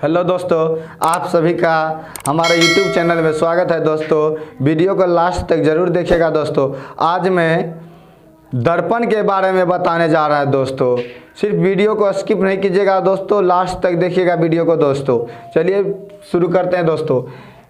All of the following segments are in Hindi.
हेलो दोस्तों, आप सभी का हमारे YouTube चैनल में स्वागत है। दोस्तों वीडियो को लास्ट तक ज़रूर देखिएगा। दोस्तों आज मैं दर्पण के बारे में बताने जा रहा है। दोस्तों सिर्फ वीडियो को स्किप नहीं कीजिएगा दोस्तों, लास्ट तक देखिएगा वीडियो को। दोस्तों चलिए शुरू करते हैं। दोस्तों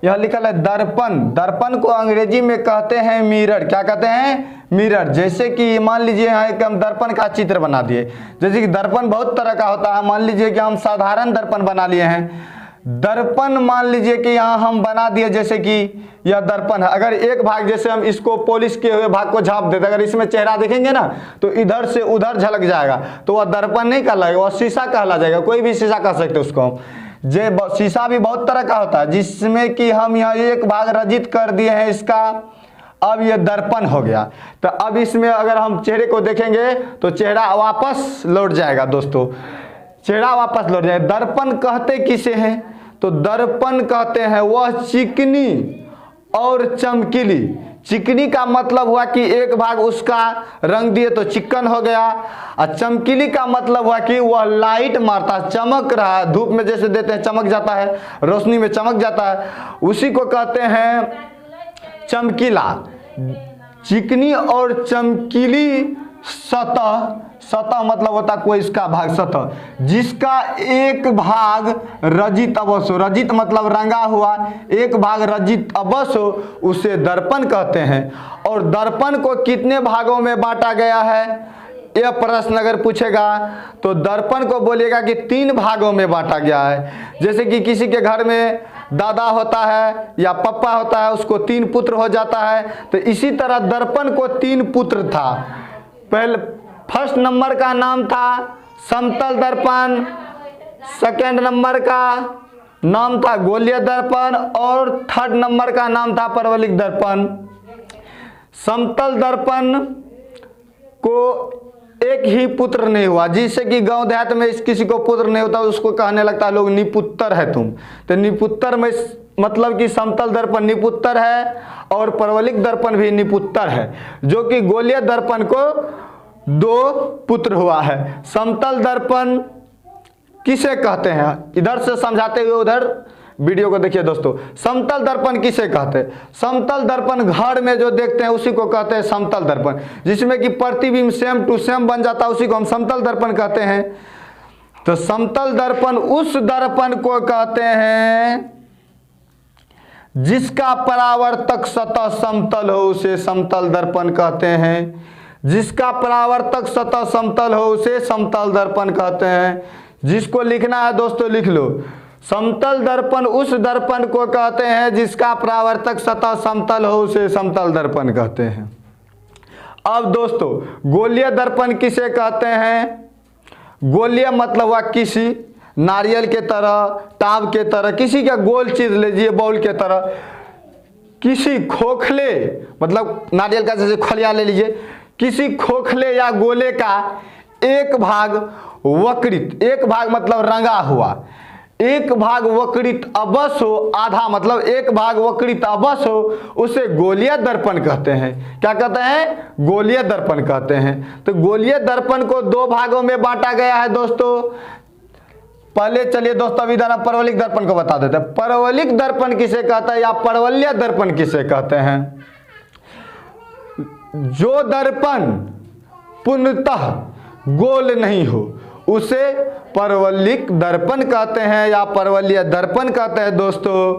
यह लिखा है दर्पण। दर्पण को अंग्रेजी में कहते हैं मिरर। क्या कहते हैं? मिरर। जैसे कि मान लीजिए यहाँ एक हम दर्पण का चित्र बना दिए। जैसे कि दर्पण बहुत तरह का होता है। मान लीजिए कि हम साधारण दर्पण बना लिए हैं। दर्पण मान लीजिए कि यहाँ हम बना दिए, जैसे कि यह दर्पण है। अगर एक भाग जैसे हम इसको पॉलिश किए हुए भाग को झाँप देते, अगर इसमें चेहरा देखेंगे ना तो इधर से उधर झलक जाएगा, तो वह दर्पण नहीं कहलाएगा, वह शीशा कहला जाएगा। कोई भी शीशा कह सकते उसको। शीशा भी बहुत तरह का होता है, जिसमें कि हम यहाँ एक भाग रजित कर दिए हैं इसका। अब ये दर्पण हो गया। तो अब इसमें अगर हम चेहरे को देखेंगे तो चेहरा वापस लौट जाएगा। दोस्तों चेहरा वापस लौट जाएगा। दर्पण कहते किसे हैं? तो दर्पण कहते हैं वह चिकनी और चमकीली। चिकनी का मतलब हुआ कि एक भाग उसका रंग दिए तो चिकन हो गया, और चमकीली का मतलब हुआ कि वह लाइट मारता है, चमक रहा है। धूप में जैसे देते हैं चमक जाता है, रोशनी में चमक जाता है, उसी को कहते हैं चमकीला। चिकनी और चमकीली सतह। सतह मतलब होता कोई इसका भाग, सतह जिसका एक भाग रजित अवश्य हो। रजित मतलब रंगा हुआ, एक भाग रजित अवश्य हो, उसे दर्पण कहते हैं। और दर्पण को कितने भागों में बांटा गया है, यह प्रश्न अगर पूछेगा तो दर्पण को बोलिएगा कि 3 भागों में बांटा गया है। जैसे कि किसी के घर में दादा होता है या पप्पा होता है, उसको 3 पुत्र हो जाता है, तो इसी तरह दर्पण को 3 पुत्र था। पहले फर्स्ट नंबर का नाम था समतल दर्पण, सेकंड नंबर का नाम था गोलीय दर्पण, और थर्ड नंबर का नाम था परवलिक दर्पण। समतल दर्पण को एक ही पुत्र नहीं हुआ, जिससे कि गांव देहात में किसी को पुत्र नहीं होता, उसको कहने लगता है लोग निपुत्र है तुम। तो निपुत्र में मतलब कि समतल दर्पण निपुत्र है और परवलिक दर्पण भी निपुत्र है, जो कि गोलीय दर्पण को 2 पुत्र हुआ है। समतल दर्पण किसे कहते हैं, इधर से समझाते हुए उधर वीडियो को देखिए। दोस्तों समतल दर्पण किसे कहते हैं? समतल दर्पण घर में जो देखते हैं उसी को कहते हैं समतल दर्पण, जिसमें कि प्रतिबिंब सेम टू सेम बन जाता है, उसी को हम समतल दर्पण कहते हैं। तो समतल दर्पण उस दर्पण को कहते हैं जिसका परावर्तक सतह समतल हो, उसे समतल दर्पण कहते हैं। जिसका परावर्तक सतह समतल हो उसे समतल दर्पण कहते हैं। जिसको लिखना है दोस्तों लिख लो। समतल दर्पण उस दर्पण को कहते हैं जिसका परावर्तक सतह समतल हो, उसे समतल दर्पण कहते हैं। अब दोस्तों गोलीय दर्पण किसे कहते हैं? गोलीय मतलब हुआ किसी नारियल के तरह, टाब के तरह, किसी का गोल चीज लीजिए बॉल के तरह, किसी खोखले मतलब नारियल का जैसे खलिया ले लीजिए, किसी खोखले या गोले का एक भाग वक्रित, एक भाग मतलब रंगा हुआ, एक भाग वक्रित अवश्य हो, आधा मतलब एक भाग वक्रित अवश्य हो, उसे गोलीय दर्पण कहते हैं। क्या कहते हैं? गोलीय दर्पण कहते हैं। तो गोलीय दर्पण को 2 भागों में बांटा गया है। दोस्तों पहले चलिए दोस्तों इधर हम परवलिक दर्पण को बता देते हैं। परवलिक दर्पण किसे कहता है या परवलय दर्पण किसे कहते हैं? जो दर्पण पूर्णतः गोल नहीं हो उसे परवलिक दर्पण कहते हैं या परवलय दर्पण कहते हैं। दोस्तों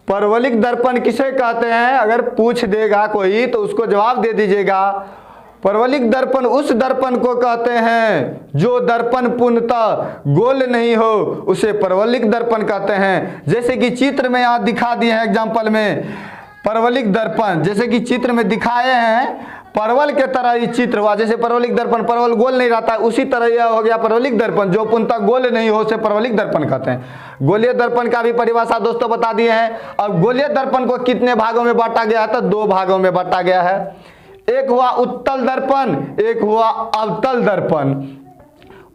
परवलिक दर्पण किसे कहते हैं, अगर पूछ देगा कोई तो उसको जवाब दे दीजिएगा। परवलिक दर्पण उस दर्पण को कहते हैं जो दर्पण पूर्णतः गोल नहीं हो, उसे परवलिक दर्पण कहते हैं। जैसे कि चित्र में यहाँ दिखा दिए हैं एग्जाम्पल में परवलिक दर्पण, जैसे कि चित्र में दिखाए हैं परवल के तरह ये चित्र हुआ। जैसे परवलिक दर्पण, परवल गोल नहीं रहता, उसी तरह यह हो गया परवलिक दर्पण, जो पूर्णतः गोल नहीं हो उसे परवलिक दर्पण कहते हैं। गोलीय दर्पण का भी परिभाषा दोस्तों बता दिए हैं। अब गोलीय दर्पण को कितने भागों में बांटा गया है? तो 2 भागों में बांटा गया है। एक हुआ उत्तल दर्पण, एक हुआ अवतल दर्पण।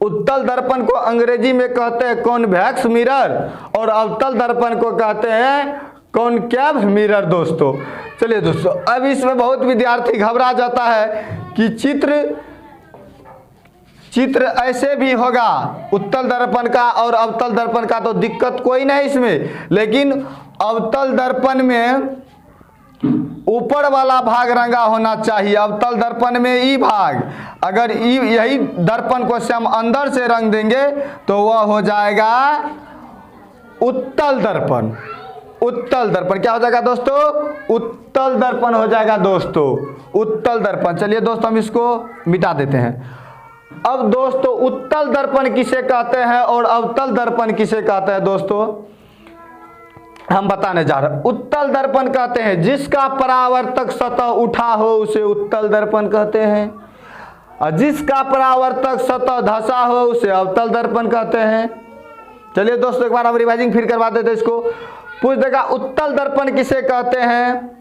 उत्तल दर्पण को अंग्रेजी में कहते हैं कॉन्वेक्स मिरर, और अवतल दर्पण को कहते हैं कॉनकेव मिरर। दोस्तों चलिए दोस्तों, अब इसमें बहुत विद्यार्थी घबरा जाता है कि चित्र ऐसे भी होगा उत्तल दर्पण का और अवतल दर्पण का, तो दिक्कत कोई नहीं इसमें। लेकिन अवतल दर्पण में ऊपर वाला भाग रंगा होना चाहिए, अवतल दर्पण में ई भाग। अगर यही दर्पण को से हम अंदर से रंग देंगे तो वह हो जाएगा उत्तल दर्पण। उत्तल दर्पण क्या हो जाएगा दोस्तों? उत्तल दर्पण हो जाएगा दोस्तों, उत्तल दर्पण। चलिए दोस्तों हम इसको मिटा देते हैं। अब दोस्तों उत्तल दर्पण किसे कहते हैं और अवतल दर्पण किसे कहते हैं दोस्तों, हम बताने जा रहे हैं। उत्तल दर्पण कहते हैं जिसका परावर्तक सतह उठा हो उसे उत्तल दर्पण कहते हैं, और जिसका परावर्तक सतह धंसा हो उसे अवतल दर्पण कहते हैं। चलिए दोस्तों एक बार हम रिवाइजिंग फिर करवा देते हैं इसको। पूछ देगा उत्तल दर्पण किसे कहते हैं?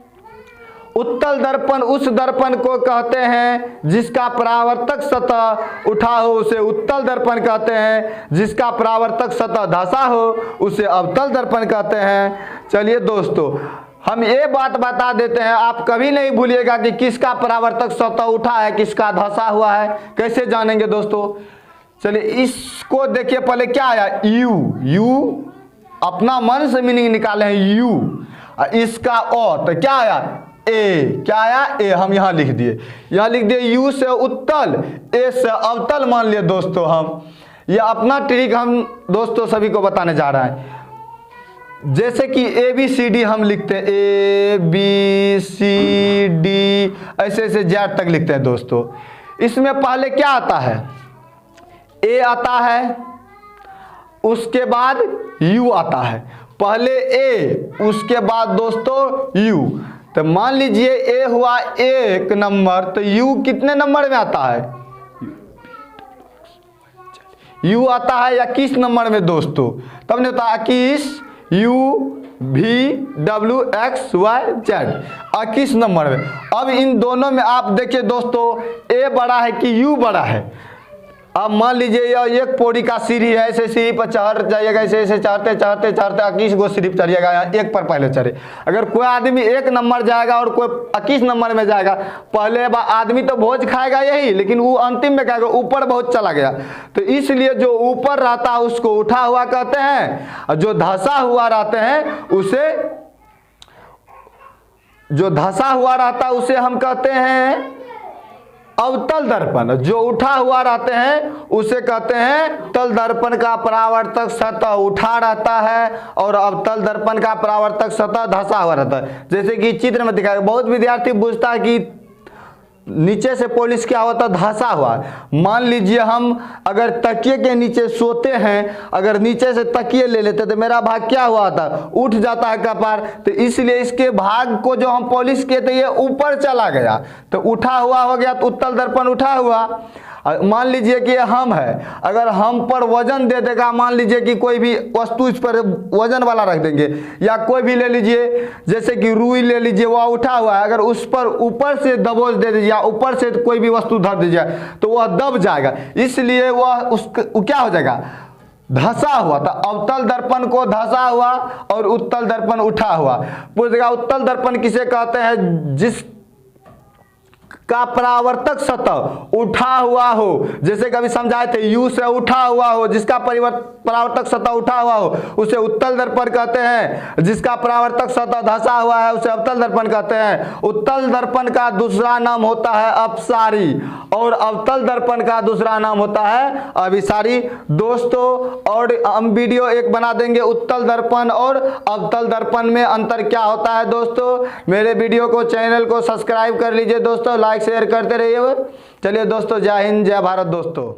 उत्तल दर्पण उस दर्पण को कहते हैं जिसका परावर्तक सतह उठा हो उसे उत्तल दर्पण कहते हैं, जिसका परावर्तक सतह धंसा हो उसे अवतल दर्पण कहते हैं। चलिए दोस्तों हम ये बात बता देते हैं, आप कभी नहीं भूलिएगा कि किसका परावर्तक सतह उठा है किसका धंसा हुआ है, कैसे जानेंगे दोस्तों? चलिए इसको देखिए, पहले क्या आया यू, अपना मन से मीनिंग निकाले हैं यू, इसका तो क्या आया ए, क्या आया ए, हम यहाँ लिख दिए, यहाँ लिख दिए यू से उत्तल, ए से अवतल मान लिए दोस्तों। हम ये अपना ट्रिक हम दोस्तों सभी को बताने जा रहा है। जैसे कि ABCD हम लिखते हैं, ABCD ऐसे ऐसे जेड तक लिखते हैं दोस्तों। इसमें पहले क्या आता है? ए आता है, उसके बाद यू आता है। पहले ए उसके बाद दोस्तों यू। तो मान लीजिए ए हुआ 1 नंबर, तो यू कितने नंबर में आता है? यू आता है 21 नंबर में दोस्तों। तब नहीं होता 21 UVWXYZ 21 नंबर में। अब इन दोनों में आप देखिए दोस्तों ए बड़ा है कि यू बड़ा है। अब मान लीजिए यह एक पौड़ी का सीढ़ी है, ऐसे सीढ़ी पर चढ़ जाइएगा, ऐसे ऐसे चढ़ते चढ़ते चढ़ते 21 गो सीढ़ी चढ़िएगा, यहाँ एक पर पहले चढ़े। अगर कोई आदमी 1 नंबर जाएगा और कोई 21 नंबर में जाएगा, पहले आदमी तो भोज खाएगा यही, लेकिन वो अंतिम में खाएगा, ऊपर बहुत चला गया। तो इसलिए जो ऊपर रहता है उसको उठा हुआ कहते हैं, और जो धंसा हुआ रहते हैं उसे हम कहते हैं अवतल दर्पण। जो उठा हुआ रहते हैं उसे कहते हैं तल दर्पण का परावर्तक सतह उठा रहता है और अवतल दर्पण का परावर्तक सतह धंसा हुआ रहता है। जैसे कि चित्र में दिखाया, बहुत विद्यार्थी पूछता है कि नीचे से पॉलिश क्या होता है? धंसा हुआ। मान लीजिए हम अगर तकिए के नीचे सोते हैं, अगर नीचे से तकिए ले लेते तो मेरा भाग क्या हुआ था? उठ जाता है कपार। तो इसलिए इसके भाग को जो हम पॉलिश किए थे ये ऊपर चला गया, तो उठा हुआ हो गया, तो उत्तल दर्पण उठा हुआ। मान लीजिए कि हम है, अगर हम पर वजन दे देगा, मान लीजिए कि कोई भी वस्तु इस पर वजन वाला रख देंगे, या कोई भी ले लीजिए जैसे कि रुई ले लीजिए, वह उठा हुआ है, अगर उस पर ऊपर से दबोच दे दीजिए या ऊपर से कोई भी वस्तु धर दीजिए तो वह दब जाएगा। इसलिए वह क्या हो जाएगा? धंसा हुआ। तो अवतल दर्पण को धंसा हुआ और उत्तल दर्पण उठा हुआ। पूछेगा उत्तल दर्पण किसे कहते हैं? जिस का परावर्तक सतह उठा हुआ हो, जैसे कभी समझाए थे यू से उठा हुआ हो, जिसका परावर्तक सतह उठा हुआ हो उसे उत्तल दर्पण कहते हैं, जिसका परावर्तक सतह धंसा हुआ है उसे अवतल दर्पण कहते हैं। उत्तल दर्पण का दूसरा नाम होता है अपसारी और अवतल दर्पण का दूसरा नाम होता है अभिसारी दोस्तों। और हम वीडियो एक बना देंगे उत्तल दर्पण और अवतल दर्पण में अंतर क्या होता है दोस्तों। मेरे वीडियो को, चैनल को सब्सक्राइब कर लीजिए दोस्तों, लाइक शेयर करते रहिए। चलिए दोस्तों, जय हिंद जय भारत दोस्तों।